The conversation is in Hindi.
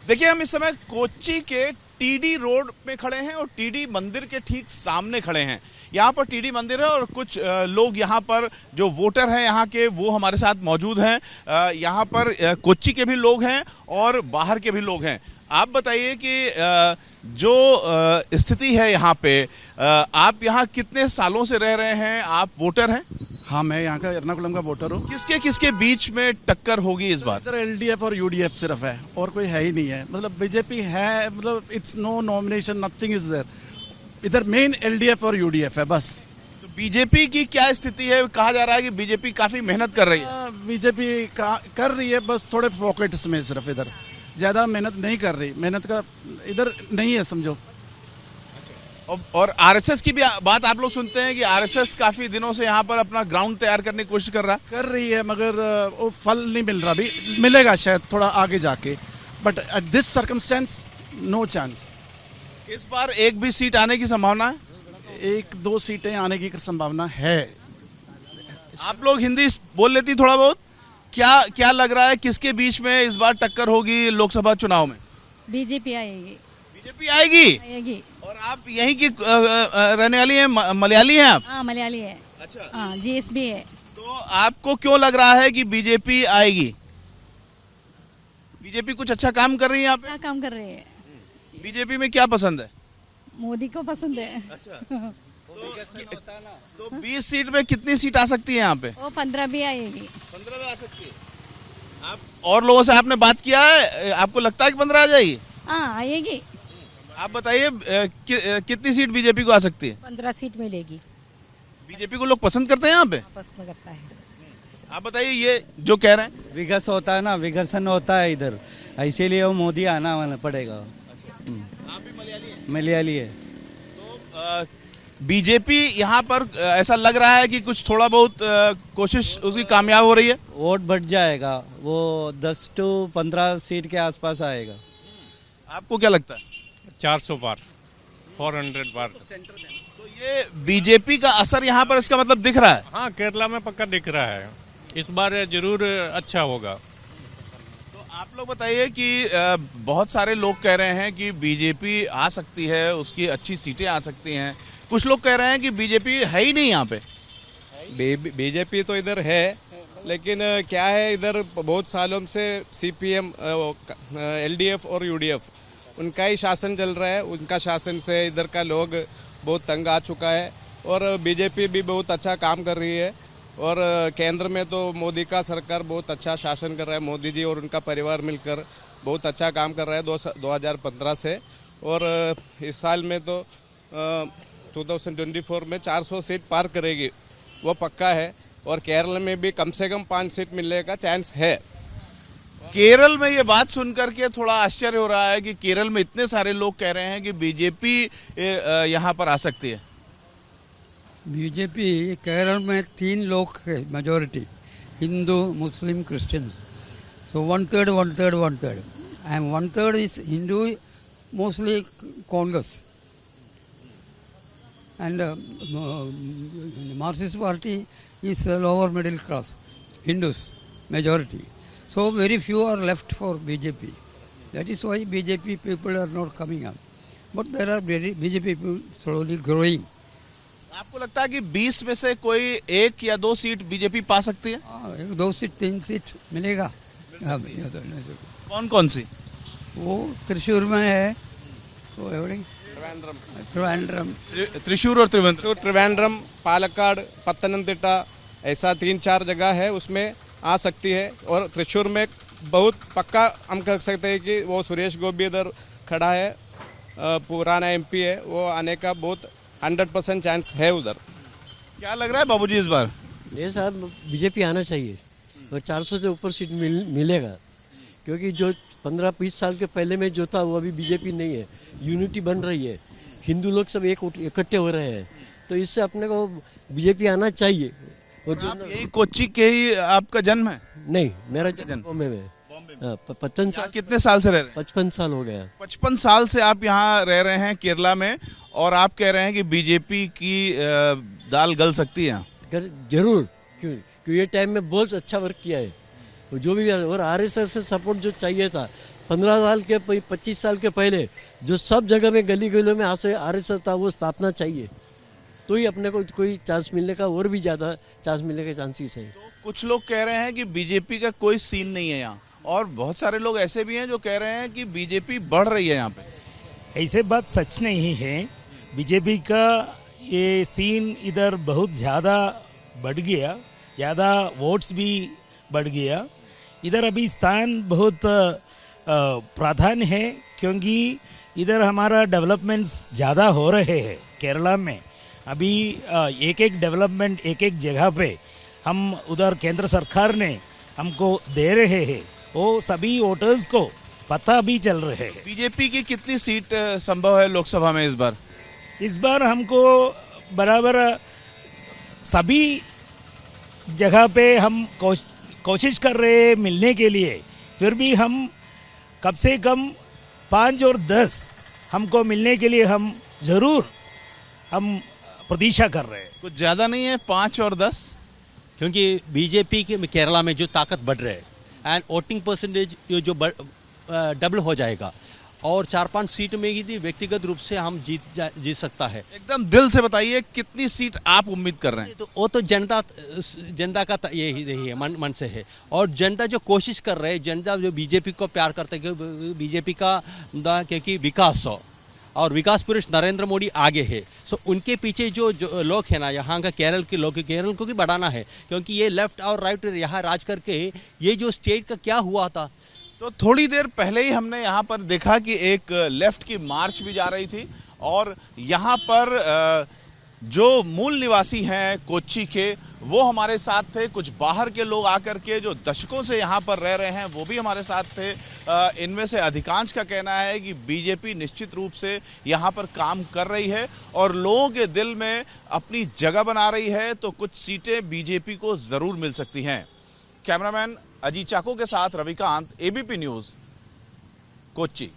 देखिए, हम इस समय कोच्चि के टीडी रोड में खड़े हैं और टीडी मंदिर के ठीक सामने खड़े हैं। यहाँ पर टीडी मंदिर है और कुछ लोग यहाँ पर जो वोटर हैं यहाँ के वो हमारे साथ मौजूद हैं। यहाँ पर कोच्चि के भी लोग हैं और बाहर के भी लोग हैं। आप बताइए कि जो स्थिति है यहाँ पे, आप यहाँ कितने सालों से रह रहे हैं? आप वोटर हैं? हाँ, मैं यहाँ का एर्नाकुलम का वोटर हूँ। किसके किसके बीच में टक्कर होगी इस बार? इधर एलडीएफ और यूडीएफ सिर्फ है और कोई है ही नहीं है। मतलब बीजेपी है, मतलब it's no nomination, nothing is there. इधर मेन एलडीएफ और यूडीएफ है बस। तो बीजेपी की क्या स्थिति है? कहा जा रहा है कि बीजेपी काफी मेहनत कर रही है। बीजेपी कर रही है बस थोड़े पॉकेट्स में, सिर्फ इधर ज़्यादा मेहनत नहीं कर रही। मेहनत का इधर नहीं है समझो। और आरएसएस की भी बात आप लोग सुनते हैं कि आरएसएस काफी दिनों से यहाँ पर अपना ग्राउंड तैयार करने की कोशिश कर रही है, मगर वो फल नहीं मिल रहा। अभी मिलेगा शायद थोड़ा आगे जाके, but at this circumstance no chance. इस बार एक भी सीट आने की संभावना है? 1-2 सीटें आने की संभावना है। आप लोग हिंदी बोल लेती थोड़ा बहुत? क्या लग रहा है किसके बीच में इस बार टक्कर होगी लोकसभा चुनाव में? बीजेपी आएगी। बीजेपी आएगी। और आप यहीं की रहने वाली हैं? मलयाली हैं आप? हाँ, मलयाली है। अच्छा। हाँ, जीएसबी है। तो आपको क्यों लग रहा है कि बीजेपी आएगी? बीजेपी कुछ अच्छा काम कर रही है यहाँ पे? क्या काम कर रहे हैं? बीजेपी में क्या पसंद है? मोदी को पसंद है। अच्छा। तो 20 सीट में कितनी सीट आ सकती है यहाँ पे? वो 15 भी आएगी। 15 में आ सकती है। आप और लोगों से आपने बात किया है, आपको लगता है कि 15 आ जाएगी? हाँ, आएगी। आप बताइए कितनी सीट बीजेपी को आ सकती है? 15 सीट मिलेगी। बीजेपी को लोग पसंद करते हैं यहाँ पे? पसंद करता है। आप बताइए, ये जो कह रहे हैं विकास होता है ना, विकसन होता है इधर, इसीलिए वो मोदी आना पड़ेगा। आप भी मलयाली हैं? मलयाली है। तो बीजेपी यहाँ पर ऐसा लग रहा है कि कुछ थोड़ा बहुत कोशिश उसकी कामयाब हो रही है। वोट बढ़ जाएगा, वो 10 to 15 सीट के आसपास आएगा। आपको क्या लगता है? 400 पार, 400 पार। तो ये बीजेपी का असर यहाँ पर इसका मतलब दिख रहा है? हाँ, केरला में पक्का दिख रहा है। इस बार जरूर अच्छा होगा। तो आप लोग बताइए कि बहुत सारे लोग कह रहे हैं कि बीजेपी आ सकती है, उसकी अच्छी सीटें आ सकती हैं। कुछ लोग कह रहे हैं कि बीजेपी है ही नहीं यहाँ पे। बीजेपी तो इधर है, लेकिन क्या है, इधर बहुत सालों से सीपीएम, एलडीएफ और यूडीएफ उनका ही शासन चल रहा है। उनका शासन से इधर का लोग बहुत तंग आ चुका है और बीजेपी भी बहुत अच्छा काम कर रही है। और केंद्र में तो मोदी का सरकार बहुत अच्छा शासन कर रहा है। मोदी जी और उनका परिवार मिलकर बहुत अच्छा काम कर रहा है 2015 से। और इस साल में तो 2024 में 400 सीट पार करेगी, वो पक्का है। और केरल में भी कम से कम 5 सीट मिलने का चांस है। केरल में ये बात सुनकर के थोड़ा आश्चर्य हो रहा है कि केरल में इतने सारे लोग कह रहे हैं कि बीजेपी यहाँ पर आ सकती है। बीजेपी केरल में 3 लोग है majority, Hindu, Muslim, Christians. So 1/3, 1/3, 1/3, and 1/3 is Hindu, mostly Congress. And Marxist Party is lower middle class, Hindus majority. So very few are left for BJP. That is why BJP people are not coming up. But there are BJP people slowly growing. आपको लगता है कि 20 में से कोई 1 या 2 सीट बीजेपी पा सकती है? 2 सीट 3 सीट मिलेगा। कौन कौन सी? वो त्रिशूर में है, वो त्रिशूर और त्रिवेंद्रम, पालक्काड़, पत्तनमतिट्टा, ऐसा 3-4 जगह है, उसमें आ सकती है। और त्रिशूर में बहुत पक्का हम कह सकते हैं कि वो सुरेश गोपी इधर खड़ा है, पुराना एमपी है, वो आने का बहुत 100% चांस है उधर। क्या लग रहा है बाबूजी इस बार? ये साहब बीजेपी आना चाहिए और 400 से ऊपर सीट मिलेगा, क्योंकि जो 15-20 साल के पहले में जो था वो अभी बीजेपी नहीं है। यूनिटी बन रही है, हिंदू लोग सब इकट्ठे हो रहे हैं, तो इससे अपने को बीजेपी आना चाहिए। और जो यही कोच्चि के ही आपका जन्म है? नहीं, मेरा जन्म बॉम्बे में। 55 साल। कितने साल से रह रहे हैं? 55 साल हो गया। 55 साल से आप यहाँ रह रहे हैं केरला में, और आप कह रहे हैं कि बीजेपी की दाल गल सकती है? जरूर, क्यों ये टाइम में बहुत अच्छा वर्क किया है जो भी। और आरएसएस से सपोर्ट जो चाहिए था 15 साल के 25 साल के पहले जो सब जगह में गली गलियों में आरएसएस था वो स्थापना चाहिए, तो ही अपने को कोई चांस मिलने का और भी ज़्यादा चांस मिलने के चांसेस है। तो कुछ लोग कह रहे हैं कि बीजेपी का कोई सीन नहीं है यहाँ, और बहुत सारे लोग ऐसे भी हैं जो कह रहे हैं कि बीजेपी बढ़ रही है यहाँ पे। ऐसे बात सच नहीं है। बीजेपी का ये सीन इधर बहुत ज़्यादा बढ़ गया, ज़्यादा वोट्स भी बढ़ गया। इधर अभी स्थान बहुत प्राधान्य है, क्योंकि इधर हमारा डेवलपमेंट्स ज़्यादा हो रहे हैं। केरला में अभी एक एक डेवलपमेंट एक एक जगह पे हम उधर केंद्र सरकार ने हमको दे रहे हैं, वो सभी वोटर्स को पता भी चल रहे हैं। बीजेपी की कितनी सीट संभव है लोकसभा में इस बार? इस बार हमको बराबर सभी जगह पे हम कोशिश कर रहे हैं मिलने के लिए, फिर भी हम कम से कम 5 और 10 हमको मिलने के लिए हम ज़रूर हम प्रतीक्षा कर रहे हैं। कुछ ज़्यादा नहीं है 5 और 10? क्योंकि बीजेपी के केरला में जो ताकत बढ़ रही है एंड वोटिंग परसेंटेज जो डबल हो जाएगा, और 4-5 सीट में ही व्यक्तिगत रूप से हम जीत सकता है। एकदम दिल से बताइए कितनी सीट आप उम्मीद कर रहे हैं? तो वो तो जनता का यही है, मन से है, और जनता जो कोशिश कर रहे हैं, जनता जो बीजेपी को प्यार करते हैं, बीजेपी का क्योंकि विकास हो और विकास पुरुष नरेंद्र मोदी आगे है। सो उनके पीछे जो लोग हैं ना, यहाँ का केरल के लोग, केरल को भी बढ़ाना है, क्योंकि ये लेफ्ट और राइट यहाँ राज करके ये जो स्टेट का क्या हुआ था। तो थोड़ी देर पहले ही हमने यहाँ पर देखा कि एक लेफ्ट की मार्च भी जा रही थी, और यहाँ पर जो मूल निवासी हैं कोच्चि के वो हमारे साथ थे। कुछ बाहर के लोग आकर के जो दशकों से यहाँ पर रह रहे हैं वो भी हमारे साथ थे। इनमें से अधिकांश का कहना है कि बीजेपी निश्चित रूप से यहाँ पर काम कर रही है और लोगों के दिल में अपनी जगह बना रही है, तो कुछ सीटें बीजेपी को ज़रूर मिल सकती हैं। कैमरामैन अजीत चाको के साथ रविकांत, एबीपी न्यूज़, कोच्चि।